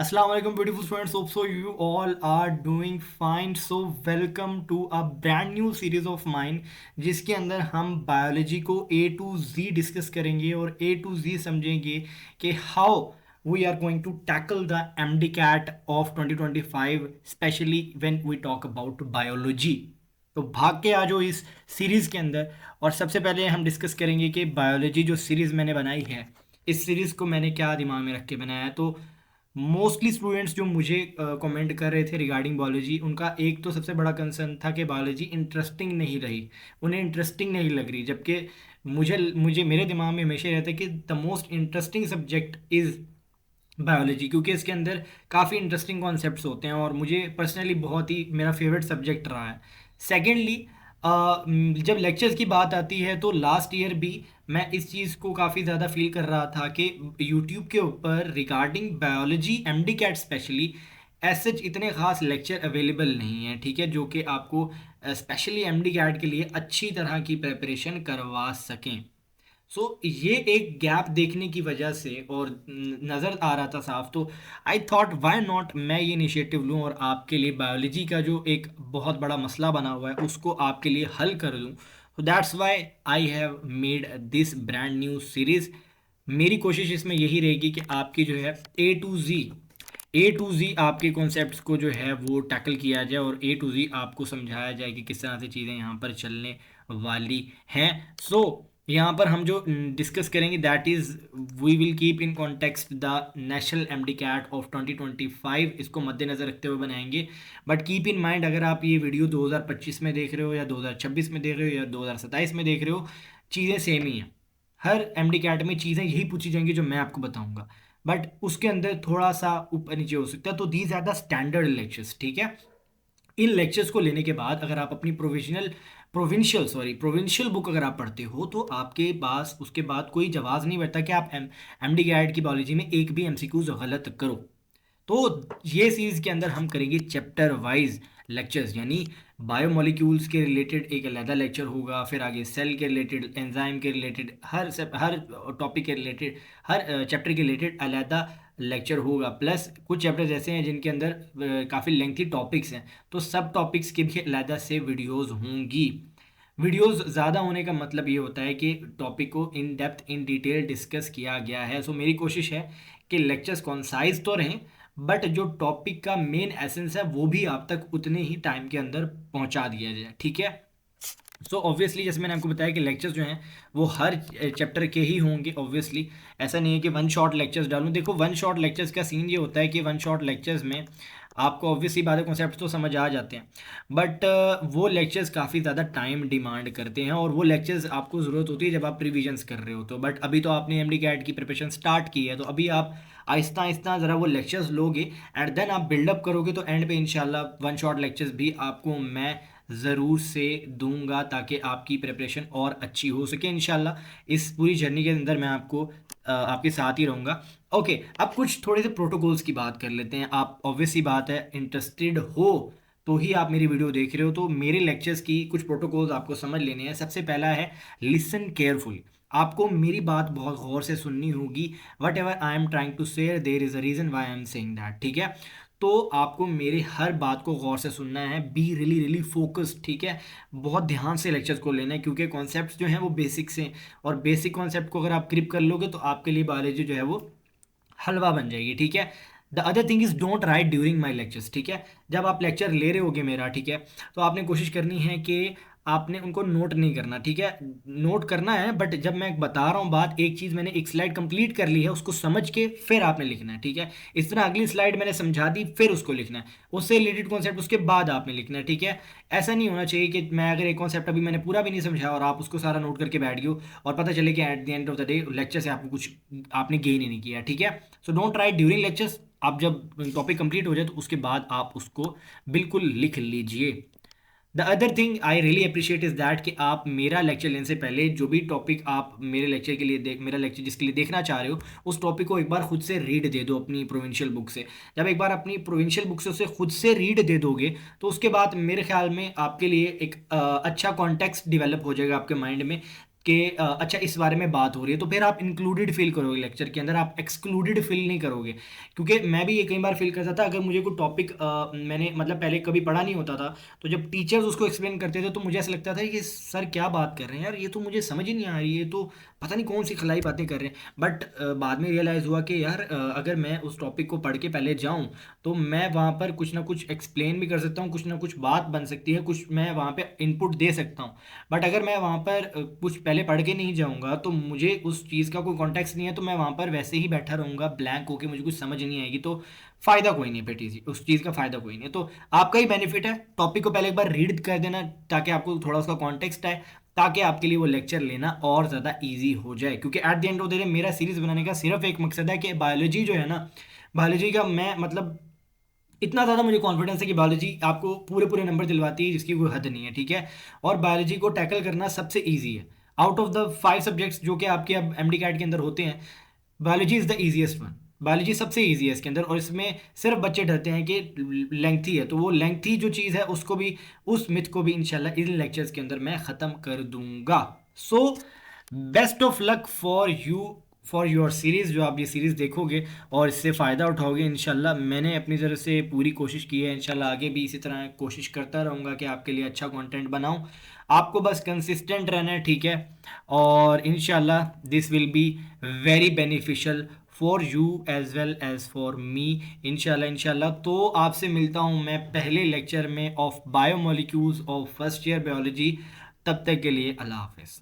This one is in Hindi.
Assalamu alaikum beautiful students. Hope so you all are doing fine. So welcome to a brand new series of mine जिसके अंदर हम बायोलॉजी को A to Z डिस्कस करेंगे और A to Z समझेंगे कि how we are going to tackle the MDCAT of 2025 especially when we talk about biology. तो भाग के आ जाओ इस सीरीज़ के अंदर। और सबसे पहले हम डिस्कस करेंगे कि बायोलॉजी जो सीरीज़ मैंने बनाई है, इस सीरीज़ को मैंने क्या दिमाग में रख के बनाया है। तो मोस्टली स्टूडेंट्स जो मुझे कमेंट कर रहे थे रिगार्डिंग बायोलॉजी, उनका एक तो सबसे बड़ा कंसर्न था कि बायोलॉजी इंटरेस्टिंग नहीं रही, उन्हें इंटरेस्टिंग नहीं लग रही। जबकि मुझे मुझे मेरे दिमाग में हमेशा रहता है कि the most interesting subject is biology, क्योंकि इसके अंदर काफ़ी इंटरेस्टिंग कॉन्सेप्ट्स होते हैं और मुझे पर्सनली बहुत ही मेरा फेवरेट सब्जेक्ट रहा है। सेकेंडली, जब लेक्चर्स की बात आती है तो लास्ट ईयर भी मैं इस चीज़ को काफ़ी ज़्यादा फील कर रहा था कि यूट्यूब के ऊपर regarding biology MD CAT specially as such इतने ख़ास लेक्चर अवेलेबल नहीं हैं, ठीक है, जो कि आपको स्पेशली एमडी कैट के लिए अच्छी तरह की प्रिपरेशन करवा सकें। ये एक गैप देखने की वजह से और नज़र आ रहा था साफ, तो आई थॉट व्हाई नॉट मैं ये इनिशिएटिव लूँ और आपके लिए बायोलॉजी का जो एक बहुत बड़ा मसला बना हुआ है उसको आपके लिए हल कर दूँ। तो that's why I have made this brand new series. मेरी कोशिश इसमें यही रहेगी कि आपकी जो है ए टू जी आपके कॉन्सेप्ट्स को जो है वो टैकल किया जाए और ए टू जी आपको समझाया जाए कि किस तरह से चीज़ें यहाँ पर चलने वाली हैं। यहाँ पर हम जो डिस्कस करेंगे that is we will keep in context the national MD CAT of 2025, इसको मद्देनज़र रखते हुए बनाएंगे। बट कीप इन माइंड, अगर आप ये वीडियो 2025 में देख रहे हो या 2026 में देख रहे हो या 2027 में देख रहे हो, चीज़ें सेम ही हैं। हर एमडी कैट में चीज़ें यही पूछी जाएंगी जो मैं आपको बताऊंगा, बट उसके अंदर थोड़ा सा ऊपर नीचे हो सकता है। तो these are the standard lectures, ठीक है। इन लेक्चर्स को लेने के बाद अगर आप अपनी प्रोविंशियल बुक अगर आप पढ़ते हो तो आपके पास उसके बाद कोई जवाब नहीं बैठता कि आप एमडी गाइड की बायोलॉजी में एक भी एमसीक्यूज गलत करो। तो ये सीरीज के अंदर हम करेंगे चैप्टर वाइज लेक्चर्स, यानी बायोमोलिक्यूल्स के रिलेटेड एक अलग लेक्चर होगा, फिर आगे सेल के रिलेटेड, एंजाइम के रिलेटेड, हर टॉपिक के रिलेटेड, हर चैप्टर के रिलेटेड अलग लेक्चर होगा। प्लस कुछ चैप्टर्स ऐसे हैं जिनके अंदर काफ़ी लेंथी टॉपिक्स हैं, तो सब टॉपिक्स के भी अलग से वीडियोज़ होंगी। वीडियोस ज़्यादा होने का मतलब ये होता है कि टॉपिक को in depth in detail discuss किया गया है। मेरी कोशिश है कि लेक्चर्स कॉन्साइज तो रहें, बट जो टॉपिक का मेन एसेंस है वो भी आप तक उतने ही टाइम के अंदर पहुंचा दिया जाए, ठीक है। ऑब्वियसली जैसे मैंने आपको बताया कि लेक्चर्स जो हैं वो हर चैप्टर के ही होंगे। ऑब्वियसली ऐसा नहीं है कि वन शॉट लेक्चर्स डालूं। देखो, वन शॉट लेक्चर्स का सीन ये होता है कि वन शॉट लेक्चर्स में आपको ऑब्वियसली बातें कॉन्सेप्ट तो समझ आ जाते हैं, बट वो लेक्चर्स काफ़ी ज़्यादा टाइम डिमांड करते हैं और वो लेक्चर्स आपको ज़रूरत होती है जब आप प्रिविजन्स कर रहे हो। तो बट अभी तो आपने एमडी कैट की प्रिपरेशन स्टार्ट की है, तो अभी आप आहिस्ता आहिस्ता ज़रा वो लेक्चर्स लोगे एंड देन आप बिल्डअप करोगे, तो एंड पे इंशाल्लाह वन शॉट लेक्चर्स भी आपको मैं ज़रूर से दूंगा ताकि आपकी प्रिपरेशन और अच्छी हो सके इंशाल्लाह। इस पूरी जर्नी के अंदर मैं आपको आपके साथ ही रहूँगा। ओके, अब कुछ थोड़े से प्रोटोकॉल्स की बात कर लेते हैं। आप ऑब्वियसली बात है इंटरेस्टेड हो तो ही आप मेरी वीडियो देख रहे हो, तो मेरे लेक्चर्स की कुछ प्रोटोकॉल्स आपको समझ लेने हैं। सबसे पहला है लिसन केयरफुली। आपको मेरी बात बहुत गौर से सुननी होगी। Whatever I am trying to share there is a reason why I am saying that, ठीक है। तो आपको मेरे हर बात को गौर से सुनना है, बी रियली रियली फोकस्ड, ठीक है। बहुत ध्यान से लेक्चर्स को लेना है क्योंकि कॉन्सेप्ट्स जो हैं वो बेसिक्स हैं और बेसिक कॉन्सेप्ट को अगर आप ग्रिप कर लोगे तो आपके लिए बायोलॉजी जो है वो हलवा बन जाएगी, ठीक है। The other thing is don't write during my lectures, ठीक है। जब आप लेक्चर ले रहे होगे मेरा, ठीक है, तो आपने कोशिश करनी है कि आपने उनको नोट नहीं करना, ठीक है। नोट करना है बट जब मैं बता रहा हूँ बात, एक चीज़ मैंने एक स्लाइड कंप्लीट कर ली है उसको समझ के फिर आपने लिखना है, ठीक है। इस तरह अगली स्लाइड मैंने समझा दी फिर उसको लिखना है, उससे रिलेटेड कॉन्सेप्ट उसके बाद आपने लिखना है, ठीक है। ऐसा नहीं होना चाहिए कि मैं अगर एक कॉन्सेप्ट अभी मैंने पूरा भी नहीं समझा और आप उसको सारा नोट करके बैठ गए हो और पता चले कि at the end of the day lecture से आपको कुछ आपने गेन ही नहीं किया, ठीक है। Don't write during lectures. आप जब टॉपिक कंप्लीट हो जाए तो उसके बाद आप उसको बिल्कुल लिख लीजिए। The other thing I really appreciate is that कि आप मेरा लेक्चर लेने से पहले जो भी टॉपिक आप मेरे लेक्चर के लिए मेरा लेक्चर जिसके लिए देखना चाह रहे हो उस टॉपिक को एक बार खुद से रीड दे दो अपनी प्रोविंशियल बुक से। जब एक बार अपनी प्रोविंशियल बुक से उसे खुद से रीड दे दोगे तो उसके बाद मेरे ख्याल में आपके लिए एक अच्छा कॉन्टेक्स्ट डिवेलप हो जाएगा आपके माइंड में। कि अच्छा इस बारे में बात हो रही है, तो फिर आप इंक्लूडेड फील करोगे लेक्चर के अंदर, आप एक्सक्लूडेड फील नहीं करोगे। क्योंकि मैं भी ये कई बार फील करता था, अगर मुझे कोई टॉपिक मैंने मतलब पहले कभी पढ़ा नहीं होता था, तो जब टीचर्स उसको एक्सप्लेन करते थे तो मुझे ऐसा लगता था कि सर क्या बात कर रहे हैं यार, ये तो मुझे समझ ही नहीं आ रही है, तो पता नहीं कौन सी खलाई बातें कर रहे हैं। बट बाद में रियलाइज़ हुआ कि यार अगर मैं उस टॉपिक को पढ़ के पहले जाऊँ तो मैं वहाँ पर कुछ ना कुछ एक्सप्लेन भी कर सकता हूँ, कुछ ना कुछ बात बन सकती है, कुछ मैं वहाँ पे इनपुट दे सकता हूँ। बट अगर मैं वहाँ पर कुछ पहले पढ़ के नहीं जाऊँगा तो मुझे उस चीज़ का कोई कॉन्टेक्स्ट नहीं है, तो मैं वहाँ पर वैसे ही बैठा रहूँगा ब्लैंक होके, मुझे कुछ समझ नहीं आएगी, तो फ़ायदा कोई नहीं बेटी जी, उस चीज़ का फ़ायदा कोई नहीं है। तो आपका ही बेनिफिट है टॉपिक को पहले एक बार रीड कर देना, ताकि आपको थोड़ा उसका कॉन्टेक्स्ट आए, ताकि आपके लिए वो लेक्चर लेना और ज़्यादा ईजी हो जाए। क्योंकि at the end of the day मेरा सीरीज़ बनाने का सिर्फ एक मकसद है कि बायोलॉजी जो है ना, बायोलॉजी का मैं मतलब इतना ज़्यादा मुझे कॉन्फिडेंस है कि बायोलॉजी आपको पूरे पूरे नंबर दिलवाती है, जिसकी कोई हद नहीं है, ठीक है। और बायोलॉजी को टैकल करना सबसे ईजी है आउट ऑफ द 5 सब्जेक्ट्स जो कि आपके अब एमडी कैट के अंदर होते हैं। Biology is the easiest one, biology सबसे ईजी है इसके अंदर। और इसमें सिर्फ बच्चे डरते हैं कि लेंथी है, तो वो लेंथी जो चीज़ है उसको भी, उस मिथ को भी इंशाल्लाह इन लेक्चर्स के अंदर मैं ख़त्म कर दूंगा। So best of luck for you, for your series, जो आप ये सीरीज़ देखोगे और इससे फ़ायदा उठाओगे इंशाल्लाह। मैंने अपनी तरफ से पूरी कोशिश की है, इंशाल्लाह आगे भी इसी तरह कोशिश करता रहूँगा कि आपके लिए अच्छा कंटेंट बनाऊँ। आपको बस कंसिस्टेंट रहना है, ठीक है। और इंशाल्लाह this will be very beneficial for you as well as for me, इंशाल्लाह इंशाल्लाह। तो आपसे मिलता हूँ मैं पहले लेक्चर में of biomolecules of first year biology. तब तक के लिए अल्लाह हाफिज़।